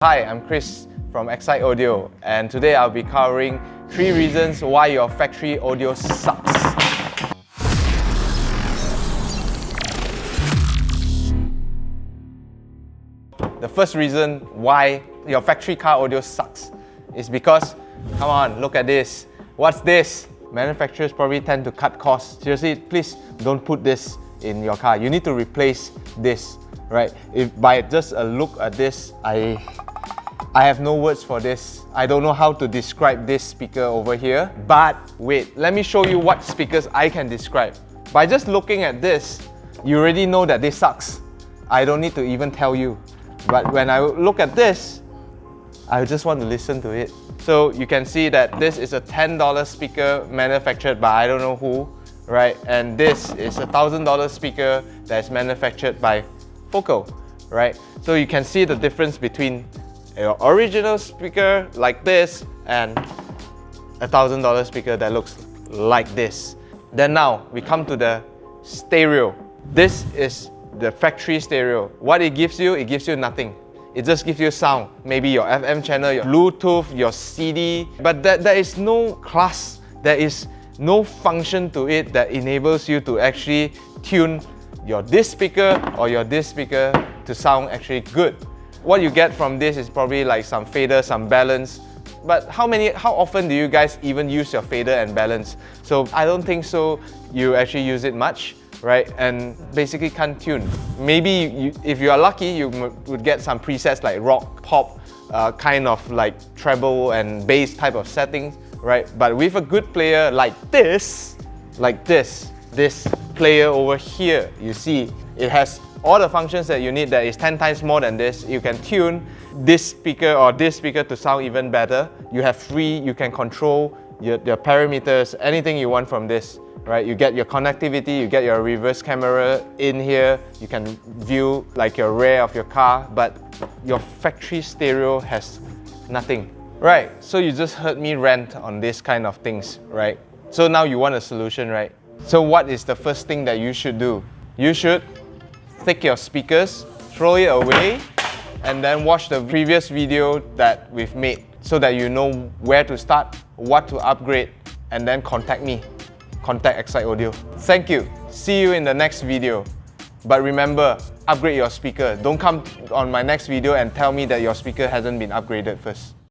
Hi, I'm Chris from Excite Audio, and today I'll be covering 3 reasons why your factory audio sucks. The first reason why your factory car audio sucks is because, come on, look at this. What's this? Manufacturers probably tend to cut costs. Seriously, please don't put this in your car. You need to replace this, right? If by just a look at this, I have no words for this. I don't know how to describe this speaker over here. But wait, let me show you what speakers I can describe. By just looking at this, you already know that this sucks. I don't need to even tell you. But when I look at this, I just want to listen to it. So you can see that this is a $10 speaker manufactured by I don't know who, right? And this is a $1,000 speaker that's manufactured by Focal, right? So you can see the difference between your original speaker like this and a $1,000 speaker that looks like this. Then now we come to the stereo. This is the factory stereo. What it gives you nothing. It just gives you sound. Maybe your FM channel, your Bluetooth, your CD. But there is no class. There is no function to it that enables you to actually tune your this speaker or your this speaker to sound actually good. What you get from this is probably like some fader, some balance. But how often do you guys even use your fader and balance? So I don't think so you actually use it much, right? And basically can't tune. Maybe if you are lucky, you would get some presets like rock, pop, kind of like treble and bass type of settings, right? But with a good player like this player over here, you see, it has all the functions that you need that is 10 times more than this. You can tune this speaker or this speaker to sound even better. You can control your parameters, anything you want from this, right? You get your connectivity, you get your reverse camera in here, you can view like your rear of your car, but your factory stereo has nothing. Right, so you just heard me rant on this kind of things, right? So now you want a solution, right? So what is the first thing that you should do? You should take your speakers, throw it away, and then watch the previous video that we've made so that you know where to start, what to upgrade, and then contact me. Contact Excite Audio. Thank you. See you in the next video. But remember, upgrade your speaker. Don't come on my next video and tell me that your speaker hasn't been upgraded first.